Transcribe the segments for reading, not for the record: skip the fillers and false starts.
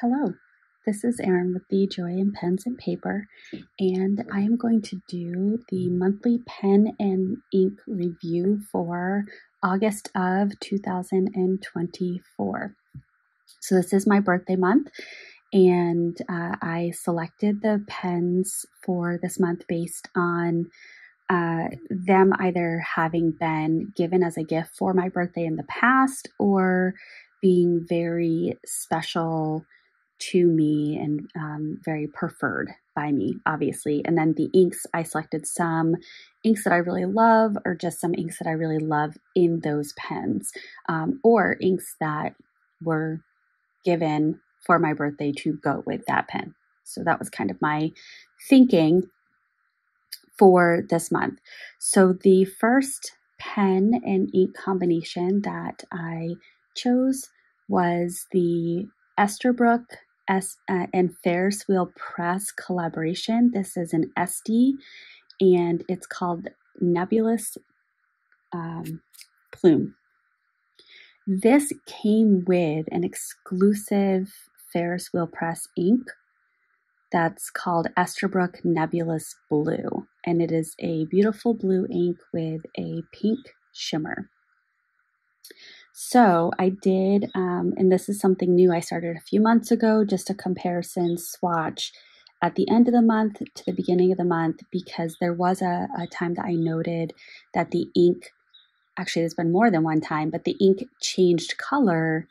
Hello, this is Erin with the Joy in Pens and Paper, and I am going to do the monthly pen and ink review for August of 2024. So this is my birthday month, and I selected the pens for this month based on them either having been given as a gift for my birthday in the past or being very special to me and very preferred by me, obviously. And then the inks, I selected some inks that I really love, or just some inks that I really love in those pens, or inks that were given for my birthday to go with that pen. So that was kind of my thinking for this month. So the first pen and ink combination that I chose was the Esterbrook and Ferris Wheel Press collaboration. This is an SD, and it's called Nebulous Plume. This came with an exclusive Ferris Wheel Press ink that's called Esterbrook Nebulous Blue, and it is a beautiful blue ink with a pink shimmer. So I did, and this is something new I started a few months ago, just a comparison swatch at the end of the month to the beginning of the month, because there was a time that I noted that the ink, actually there's been more than one time, but the ink changed color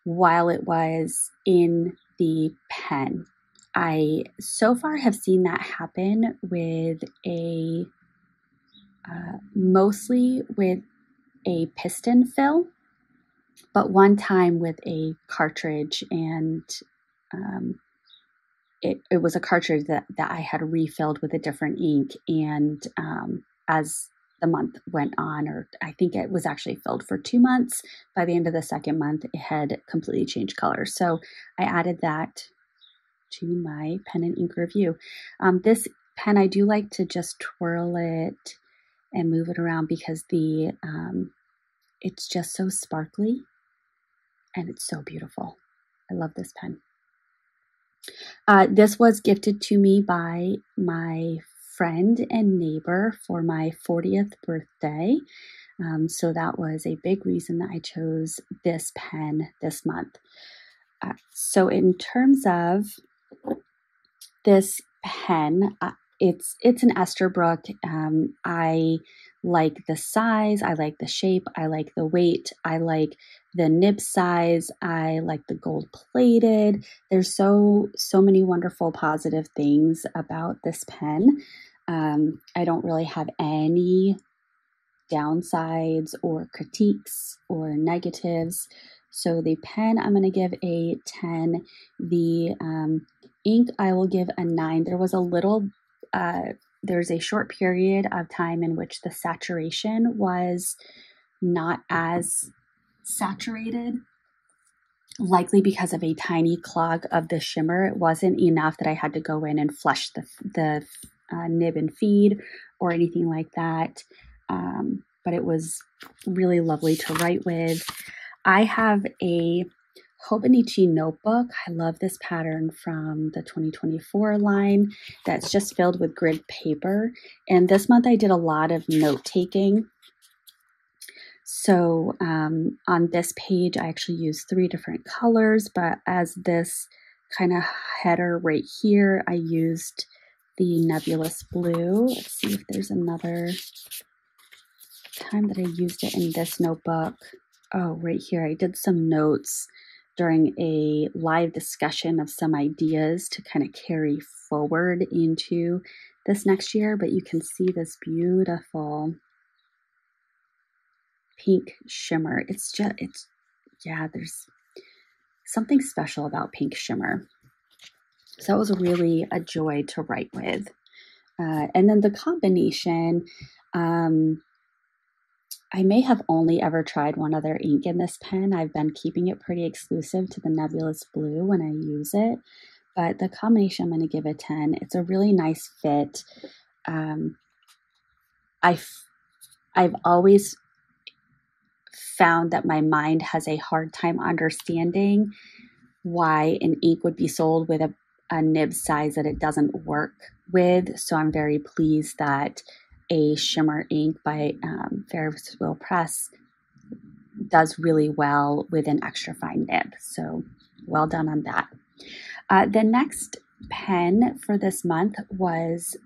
while it was in the pen. I so far have seen that happen with mostly with a piston fill, but one time with a cartridge, and it was a cartridge that I had refilled with a different ink, and as the month went on, or I think it was actually filled for 2 months, by the end of the second month, it had completely changed color. So I added that to my pen and ink review. This pen, I do like to just twirl it and move it around because it's just so sparkly and it's so beautiful. I love this pen. This was gifted to me by my friend and neighbor for my 40th birthday. So that was a big reason that I chose this pen this month. So in terms of this pen, it's an Esterbrook. I like the size, I like the shape, I like the weight, I like the nib size, I like the gold plated. There's so many wonderful positive things about this pen. I don't really have any downsides or critiques or negatives. So the pen, I'm going to give a 10. The ink, I will give a 9. There was there's a short period of time in which the saturation was not as saturated, likely because of a tiny clog of the shimmer. It wasn't enough that I had to go in and flush the nib and feed or anything like that. But it was really lovely to write with. I have a Hobonichi notebook. I love this pattern from the 2024 line that's just filled with grid paper. And this month I did a lot of note taking. So on this page, I actually used 3 different colors, but as this kind of header right here, I used the Nebulous Blue. Let's see if there's another time that I used it in this notebook. Oh, right here, I did some notes during a live discussion of some ideas to kind of carry forward into this next year, but you can see this beautiful pink shimmer. There's something special about pink shimmer. So that was really a joy to write with. And then the combination, I may have only ever tried one other ink in this pen. I've been keeping it pretty exclusive to the Nebulous Blue when I use it. But the combination, I'm going to give a 10. It's a really nice fit. I've always found that my mind has a hard time understanding why an ink would be sold with a nib size that it doesn't work with. So I'm very pleased that a shimmer ink by Ferris Wheel Press does really well with an extra fine nib. So well done on that. The next pen for this month was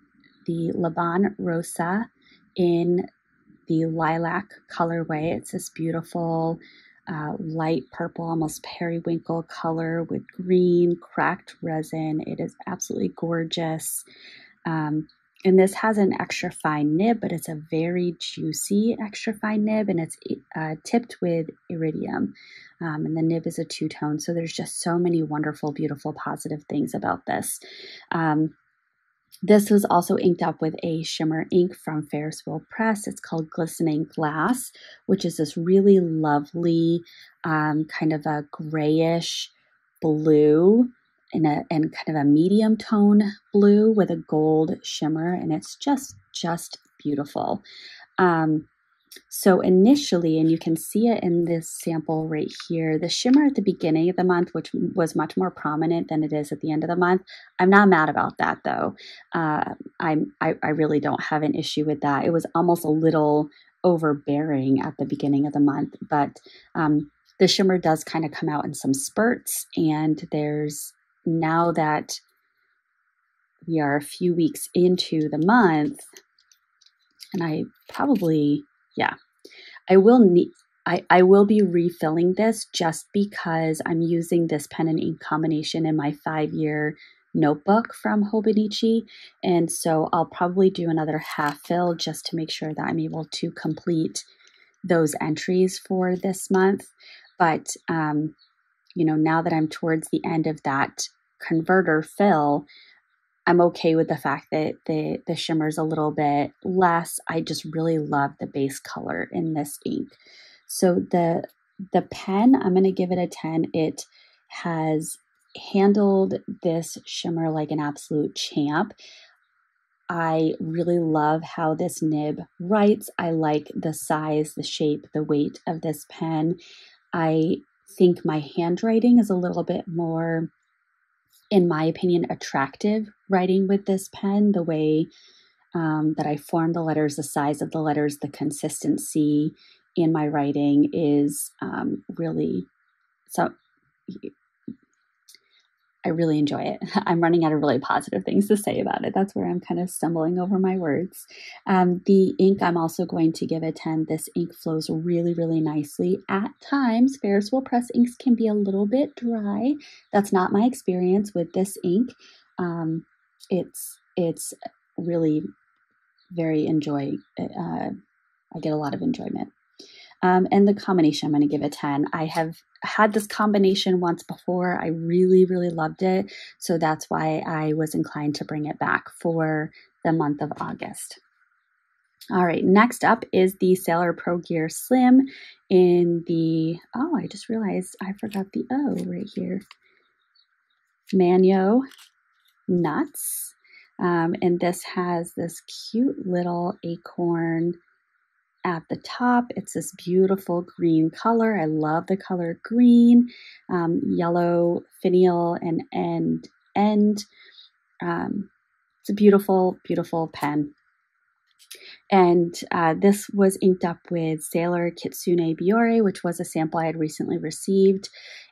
the Laban Rosa in the lilac colorway. It's this beautiful light purple, almost periwinkle color with green cracked resin. It is absolutely gorgeous. And this has an extra fine nib, but it's a very juicy extra fine nib, and it's tipped with iridium. And the nib is a two-tone. So there's just so many wonderful, beautiful, positive things about this. This was also inked up with a shimmer ink from Ferris Wheel Press. It's called Glistening Glass, which is this really lovely kind of a grayish blue and kind of a medium tone blue with a gold shimmer, and it's just beautiful. So initially, and you can see it in this sample right here, the shimmer at the beginning of the month, which was much more prominent than it is at the end of the month. I'm not mad about that though. I really don't have an issue with that. It was almost a little overbearing at the beginning of the month, but the shimmer does kind of come out in some spurts, and now that we are a few weeks into the month, and I will be refilling this just because I'm using this pen and ink combination in my 5-year notebook from Hobonichi. And so I'll probably do another half fill just to make sure that I'm able to complete those entries for this month. But, now that I'm towards the end of that converter fill, I'm okay with the fact that the shimmer's a little bit less. I just really love the base color in this ink. So the pen, I'm going to give it a 10. It has handled this shimmer like an absolute champ. I really love how this nib writes. I like the size, the shape, the weight of this pen. I think my handwriting is a little bit more, in my opinion, attractive writing with this pen. The way that I form the letters, the size of the letters, the consistency in my writing is really, so I really enjoy it. I'm running out of really positive things to say about it. That's where I'm kind of stumbling over my words. The ink, I'm also going to give a 10. This ink flows really, really nicely. At times, Ferris Wheel Press inks can be a little bit dry. That's not my experience with this ink. It's really very I get a lot of enjoyment. And the combination, I'm going to give a 10. I have had this combination once before. I really, really loved it. So that's why I was inclined to bring it back for the month of August. All right, next up is the Sailor Pro Gear Slim in the, I just realized I forgot the O right here. Manyo Nuts. And this has this cute little acorn at the top. It's this beautiful green color. I love the color green, yellow finial and end. It's a beautiful, beautiful pen. And this was inked up with Sailor Kitsune Biore, which was a sample I had recently received.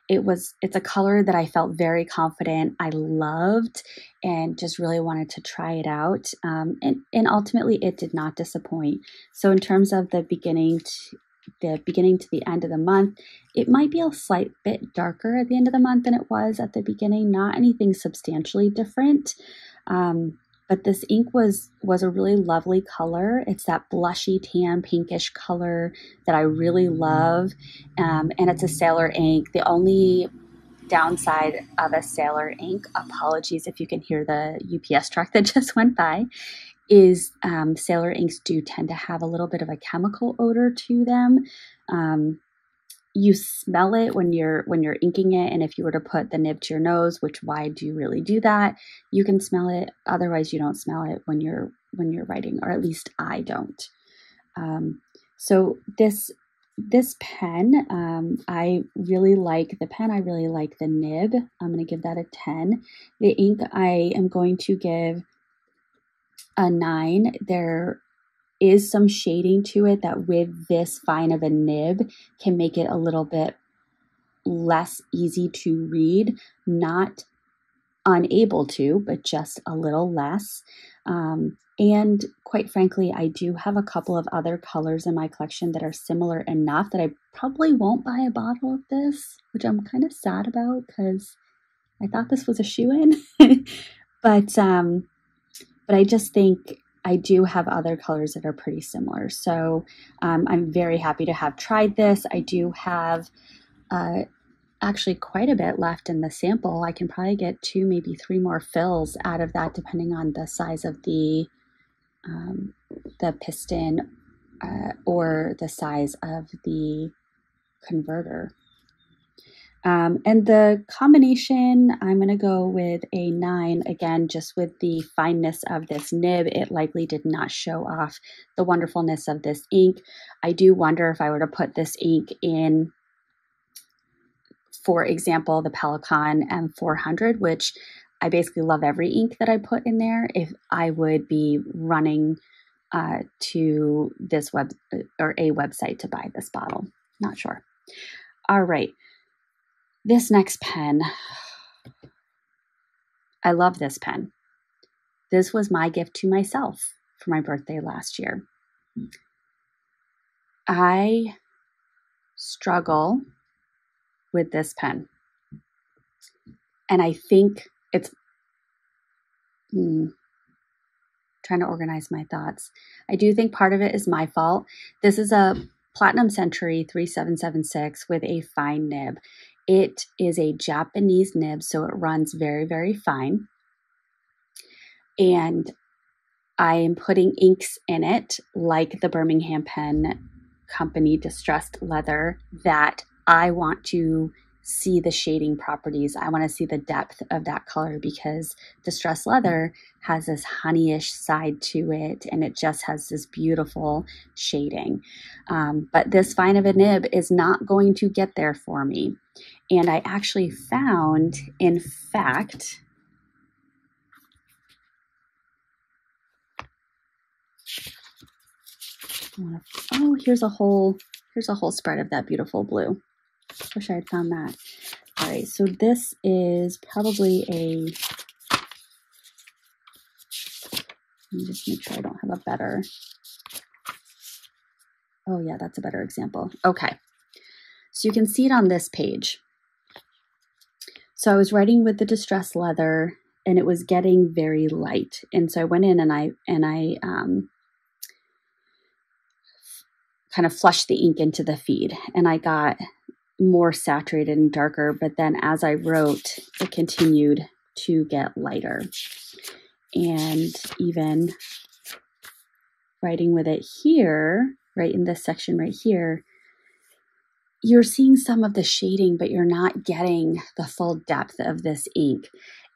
It's a color that I felt very confident I loved and just really wanted to try it out. And ultimately it did not disappoint. So in terms of the beginning to the end of the month, it might be a slight bit darker at the end of the month than it was at the beginning, not anything substantially different. But this ink was a really lovely color. It's that blushy tan pinkish color that I really love. And it's a Sailor ink. The only downside of a Sailor ink, apologies if you can hear the UPS truck that just went by, is Sailor inks do tend to have a little bit of a chemical odor to them. You smell it when you're inking it, and if you were to put the nib to your nose, which why do you really do that? You can smell it. Otherwise, you don't smell it when you're writing, or at least I don't. So this this pen, I really like the pen. I really like the nib. I'm going to give that a 10. The ink, I am going to give a 9. There is some shading to it that with this fine of a nib can make it a little bit less easy to read, not unable to, but just a little less. And quite frankly, I do have a couple of other colors in my collection that are similar enough that I probably won't buy a bottle of this, which I'm kind of sad about because I thought this was a shoe-in. but I just think I do have other colors that are pretty similar. So I'm very happy to have tried this. I do have actually quite a bit left in the sample. I can probably get 2, maybe 3 more fills out of that, depending on the size of the piston or the size of the converter. And the combination, I'm going to go with a 9. Again, just with the fineness of this nib, it likely did not show off the wonderfulness of this ink. I do wonder if I were to put this ink in, for example, the Pelikan M400, which I basically love every ink that I put in there, if I would be running to this web or a website to buy this bottle. Not sure. All right. This next pen, I love this pen. This was my gift to myself for my birthday last year. I struggle with this pen. And I think it's trying to organize my thoughts. I do think part of it is my fault. This is a Platinum Century 3776 with a fine nib. It is a Japanese nib, so it runs very, very fine. And I am putting inks in it, like the Birmingham Pen Company Distressed Leather, that I want to see the shading properties. I want to see the depth of that color because Distressed Leather has this honeyish side to it and it just has this beautiful shading. But this fine of a nib is not going to get there for me. And I actually found, in fact, oh, here's a whole spread of that beautiful blue. Wish I had found that. All right, so this is probably a, let me just make sure I don't have a better, oh yeah, that's a better example. Okay, so you can see it on this page. So I was writing with the Distressed Leather and it was getting very light. And so I went in and I kind of flushed the ink into the feed and I got more saturated and darker, but then as I wrote, it continued to get lighter. And even writing with it here, right in this section right here, you're seeing some of the shading, but you're not getting the full depth of this ink.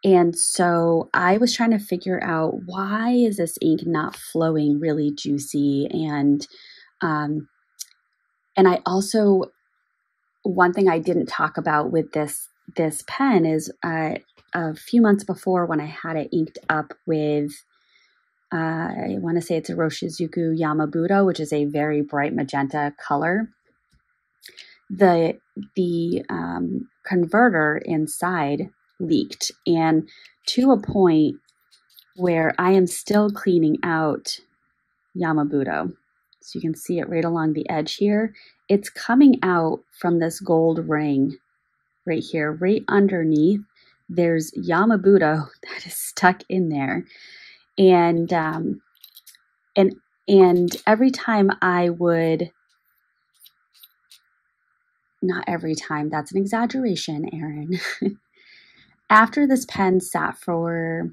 And so I was trying to figure out, why is this ink not flowing really juicy? And I also, one thing I didn't talk about with this pen is a few months before, when I had it inked up with, I want to say it's a Roshizuku Yamabudo, which is a very bright magenta color. The converter inside leaked, and to a point where I am still cleaning out Yamabudo. So you can see it right along the edge here. It's coming out from this gold ring right here, right underneath. There's Yamabudo that is stuck in there. And every time I would, not every time, that's an exaggeration, Erin. After this pen sat for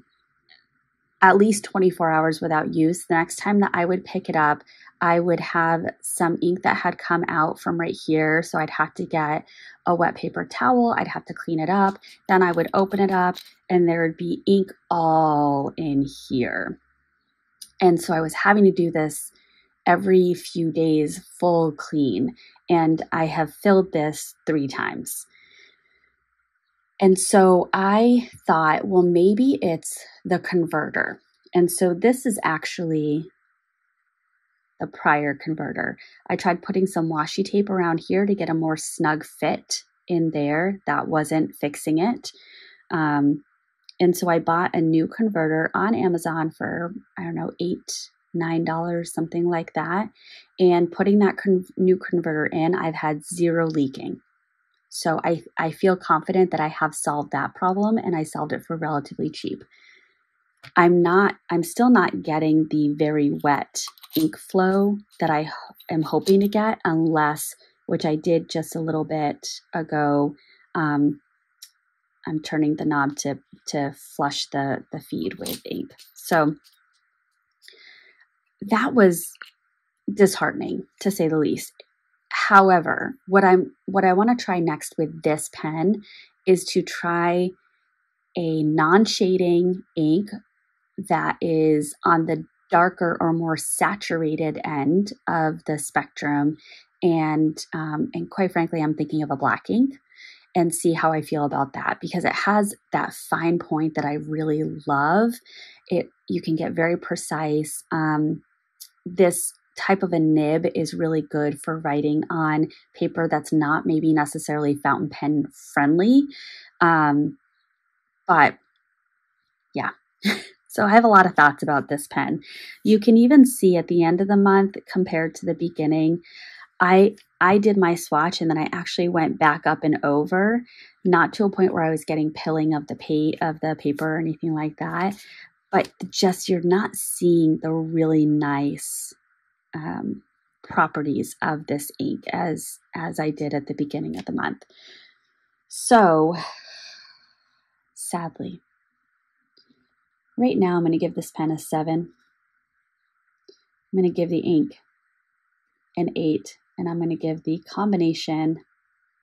at least 24 hours without use, the next time that I would pick it up, I would have some ink that had come out from right here. So I'd have to get a wet paper towel. I'd have to clean it up. Then I would open it up and there would be ink all in here. And so I was having to do this every few days full clean, and I have filled this 3 times. And so I thought, well, maybe it's the converter. And so this is actually the prior converter. I tried putting some washi tape around here to get a more snug fit in there. That wasn't fixing it. And so I bought a new converter on Amazon for, I don't know, $8, $9, something like that. And putting that new converter in, I've had 0 leaking. So I feel confident that I have solved that problem, and I solved it for relatively cheap. I'm still not getting the very wet ink flow that I am hoping to get, unless, which I did just a little bit ago, I'm turning the knob to flush the feed with ink. So that was disheartening, to say the least. However, what I want to try next with this pen is to try a non-shading ink that is on the darker or more saturated end of the spectrum, and quite frankly, I'm thinking of a black ink, and see how I feel about that, because it has that fine point that I really love. You can get very precise. This type of a nib is really good for writing on paper that's not maybe necessarily fountain pen friendly. But yeah. So I have a lot of thoughts about this pen. You can even see at the end of the month compared to the beginning, I did my swatch, and then I actually went back up and over, not to a point where I was getting pilling of the paper or anything like that, but just you're not seeing the really nice properties of this ink as I did at the beginning of the month. So sadly, right now I'm going to give this pen a 7. I'm going to give the ink an 8, and I'm going to give the combination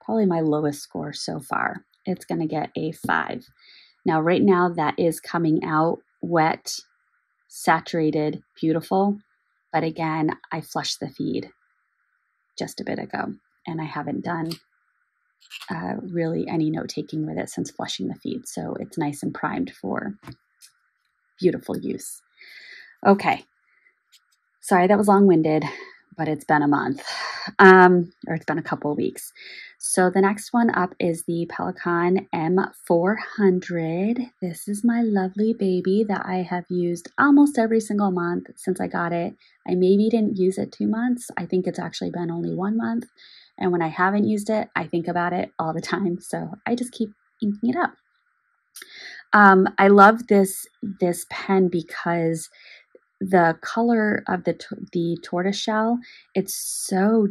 probably my lowest score so far. It's going to get a 5. Now, right now, that is coming out wet, saturated, beautiful. But again, I flushed the feed just a bit ago, and I haven't done really any note-taking with it since flushing the feed. So it's nice and primed for beautiful use. Okay. Sorry, that was long-winded, but it's been a month, or it's been a couple of weeks. So the next one up is the Pelikan M400. This is my lovely baby that I have used almost every single month since I got it. I maybe didn't use it 2 months. I think it's actually been only 1 month. And when I haven't used it, I think about it all the time. So I just keep inking it up. I love this pen because the color of the tortoiseshell, it's so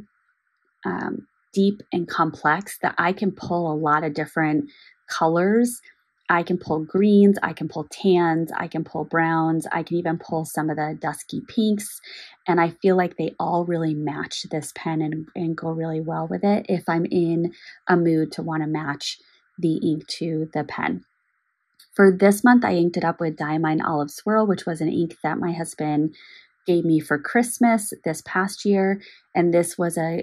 deep and complex that I can pull a lot of different colors. I can pull greens, I can pull tans, I can pull browns, I can even pull some of the dusky pinks. And I feel like they all really match this pen and go really well with it if I'm in a mood to want to match the ink to the pen. For this month, I inked it up with Diamine Olive Swirl, which was an ink that my husband gave me for Christmas this past year. And this was a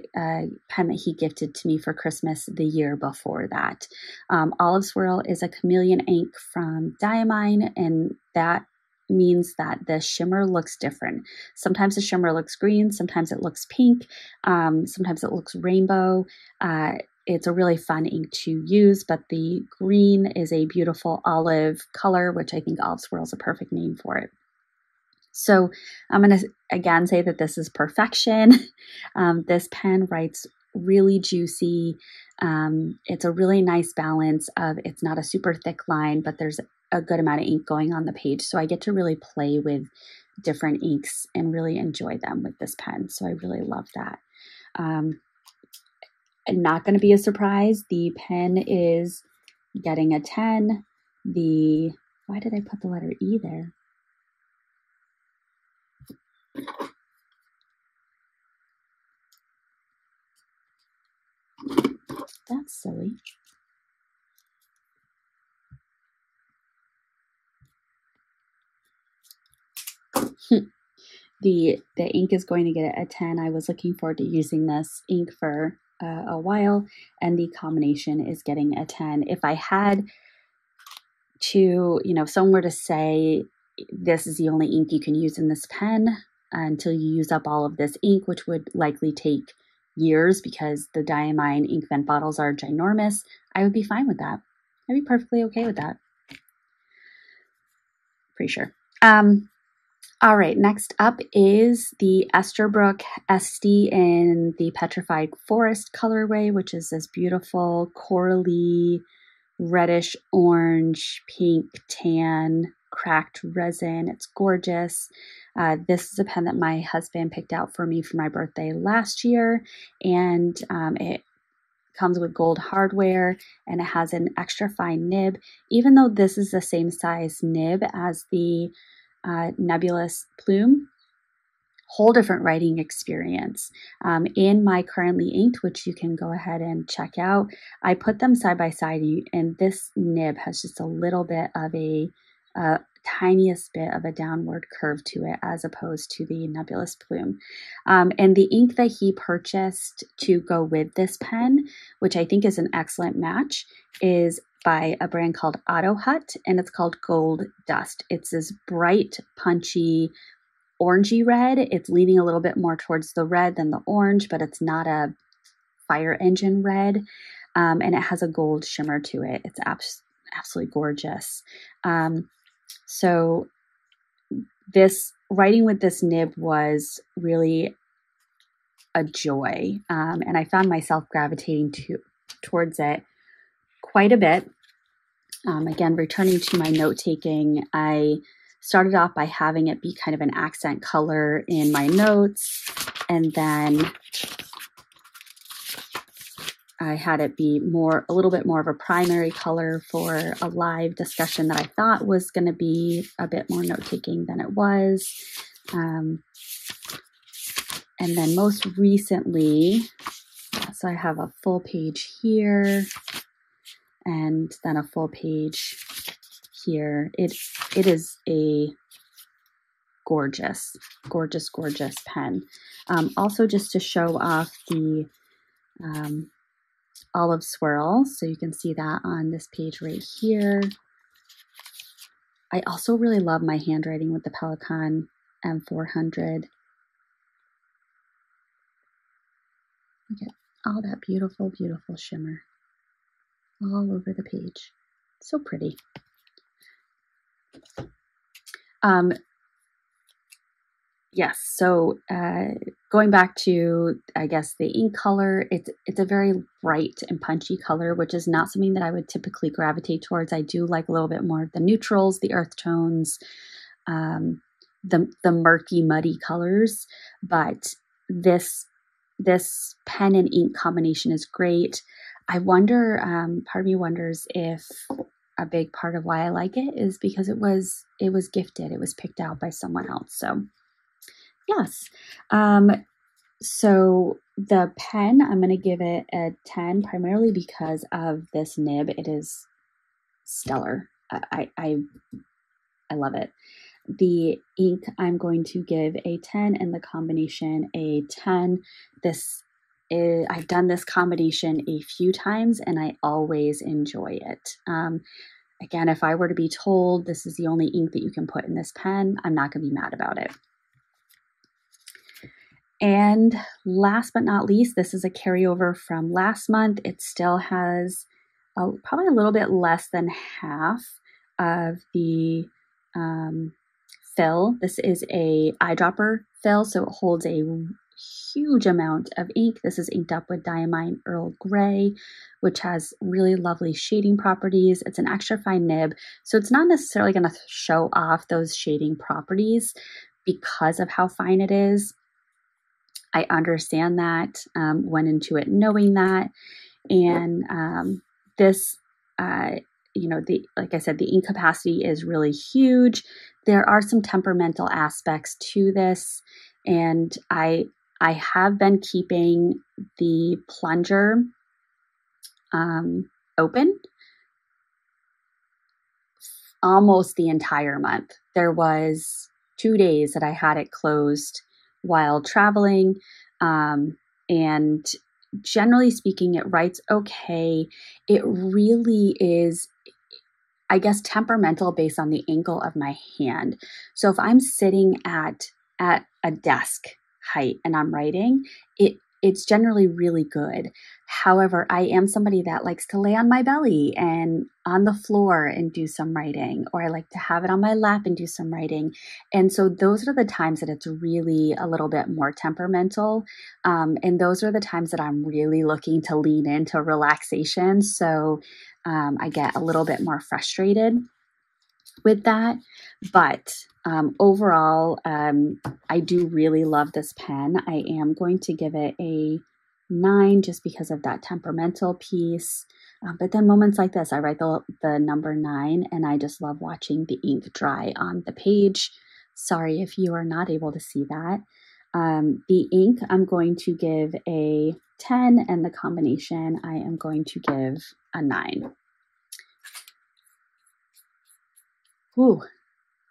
pen that he gifted to me for Christmas the year before that. Olive Swirl is a chameleon ink from Diamine, and that means that the shimmer looks different. Sometimes the shimmer looks green, sometimes it looks pink, sometimes it looks rainbow. It's a really fun ink to use, but the green is a beautiful olive color, which I think Olive Swirl is a perfect name for it. So I'm going to again say that this is perfection. This pen writes really juicy. It's a really nice balance of, it's not a super thick line, but there's a good amount of ink going on the page. So I get to really play with different inks and really enjoy them with this pen. So I really love that. Not going to be a surprise. The pen is getting a 10. Why did I put the letter E there? That's silly. the ink is going to get a 10. I was looking forward to using this ink for a while, and the combination is getting a 10. If I had to, if someone were to say this is the only ink you can use in this pen until you use up all of this ink, which would likely take years because the Diamine ink vent bottles are ginormous, I would be fine with that. I'd be perfectly okay with that. Pretty sure. All right, next up is the Esterbrook Esty in the Petrified Forest colorway, which is this beautiful corally, reddish orange, pink, tan, cracked resin. It's gorgeous. This is a pen that my husband picked out for me for my birthday last year, and it comes with gold hardware, and it has an extra fine nib. Even though this is the same size nib as the Nebulous Plume, whole different writing experience. In my Currently Inked, which you can go ahead and check out, I put them side by side, and this nib has just a little bit of a tiniest bit of a downward curve to it as opposed to the Nebulous Plume. And the ink that he purchased to go with this pen, which I think is an excellent match, is by a brand called Auto Hut, and it's called Gold Dust. It's this bright, punchy, orangey red. It's leaning a little bit more towards the red than the orange, but it's not a fire engine red. And it has a gold shimmer to it. It's absolutely gorgeous. So this writing with this nib was really a joy. And I found myself gravitating towards it quite a bit. Again, returning to my note-taking, I started off by having it be kind of an accent color in my notes, and then I had it be a little bit more of a primary color for a live discussion that I thought was going to be a bit more note-taking than it was. And then most recently, so I have a full page here, and then a full page here. It is a gorgeous, gorgeous, gorgeous pen. Also, just to show off the olive swirl, so you can see that on this page right here. I also really love my handwriting with the Pelikan M400. Look at all that beautiful, beautiful shimmer all over the page. So pretty. Yes, so going back to, I guess, the ink color, it's a very bright and punchy color, which is not something that I would typically gravitate towards. I do like a little bit more of the neutrals, the earth tones, the murky, muddy colors, but this pen and ink combination is great. I wonder, part of me wonders if a big part of why I like it is because it was gifted. It was picked out by someone else. So yes. So the pen, I'm going to give it a 10 primarily because of this nib. It is stellar. I love it. The ink, I'm going to give a 10, and the combination a 10. I've done this combination a few times, and I always enjoy it. Again, if I were to be told this is the only ink that you can put in this pen, I'm not going to be mad about it. And last but not least, this is a carryover from last month. It still has probably a little bit less than half of the fill. This is a eyedropper fill, so it holds a huge amount of ink. This is inked up with Diamine Earl Grey, which has really lovely shading properties. It's an extra fine nib, so it's not necessarily going to show off those shading properties because of how fine it is. I understand that, went into it knowing that, and this, like I said, the ink capacity is really huge. There are some temperamental aspects to this, and I have been keeping the plunger open almost the entire month. There was 2 days that I had it closed while traveling. And generally speaking, it writes okay. It really is, I guess, temperamental based on the angle of my hand. So if I'm sitting at a desk height and I'm writing, it's generally really good. However, I am somebody that likes to lay on my belly and on the floor and do some writing, or I like to have it on my lap and do some writing. And so those are the times that it's really a little bit more temperamental. And those are the times that I'm really looking to lean into relaxation. So I get a little bit more frustrated with that. But overall, I do really love this pen. I am going to give it a 9 just because of that temperamental piece. But then moments like this, I write the number 9, and I just love watching the ink dry on the page. Sorry if you are not able to see that. The ink, I'm going to give a 10, and the combination, I am going to give a 9. Ooh,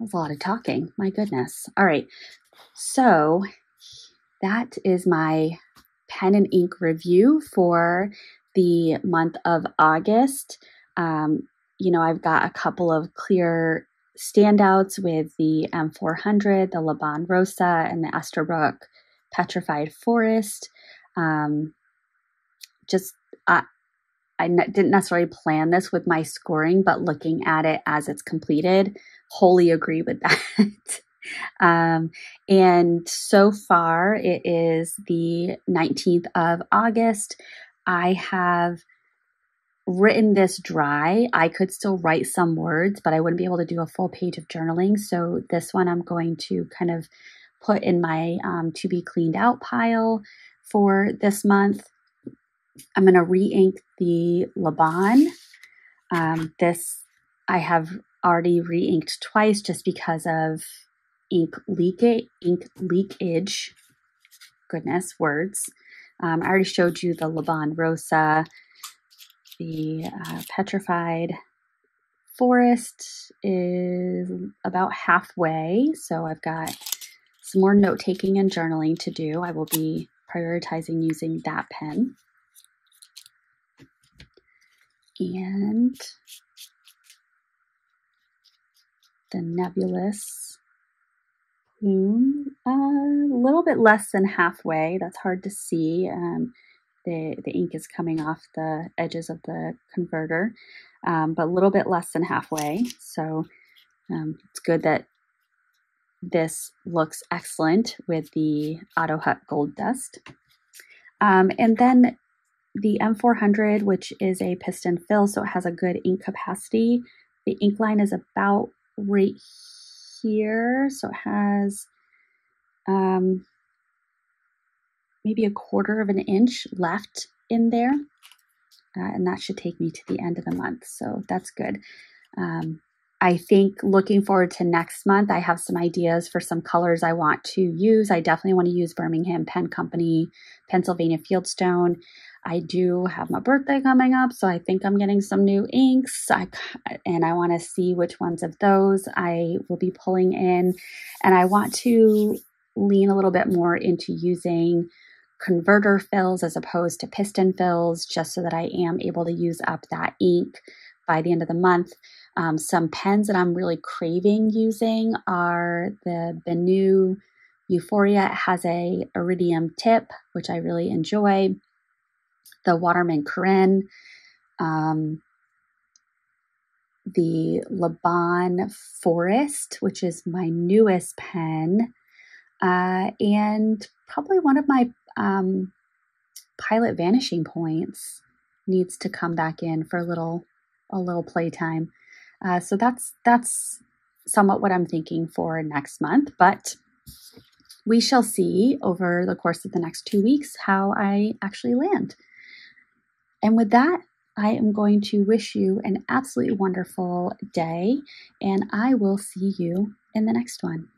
that's a lot of talking. My goodness. All right. So that is my pen and ink review for the month of August. I've got a couple of clear standouts with the M400, the Laban Rosa, and the Esterbrook Petrified Forest. I didn't necessarily plan this with my scoring, but looking at it as it's completed, wholly agree with that. And so far, it is the 19th of August. I have written this dry. I could still write some words, but I wouldn't be able to do a full page of journaling. So this one I'm going to kind of put in my to be cleaned out pile for this month. I'm going to re-ink the Laban. This I have already re-inked twice just because of ink leakage. Goodness, words. I already showed you the Laban Rosa, the Petrified Forest is about halfway, so I've got some more note-taking and journaling to do. I will be prioritizing using that pen. And the Nebulous Plume, a little bit less than halfway. That's hard to see. The ink is coming off the edges of the converter, but a little bit less than halfway. So it's good that this looks excellent with the Auto Hut Gold Dust. And then the M400, which is a piston fill, so it has a good ink capacity. The ink line is about right here, so it has maybe a 1/4 of an inch left in there, and that should take me to the end of the month, so that's good. I think looking forward to next month, I have some ideas for some colors I want to use. I definitely want to use Birmingham Pen Company, Pennsylvania Fieldstone. I do have my birthday coming up, so I think I'm getting some new inks, and I want to see which ones of those I will be pulling in. And I want to lean a little bit more into using converter fills as opposed to piston fills, just so that I am able to use up that ink by the end of the month. Some pens that I'm really craving using are the new Euphoria. It has a iridium tip, which I really enjoy. The Waterman Corinne, the Laban Forest, which is my newest pen, and probably one of my Pilot Vanishing Points needs to come back in for a little playtime. So that's somewhat what I'm thinking for next month, but we shall see over the course of the next 2 weeks how I actually land. And with that, I am going to wish you an absolutely wonderful day, and I will see you in the next one.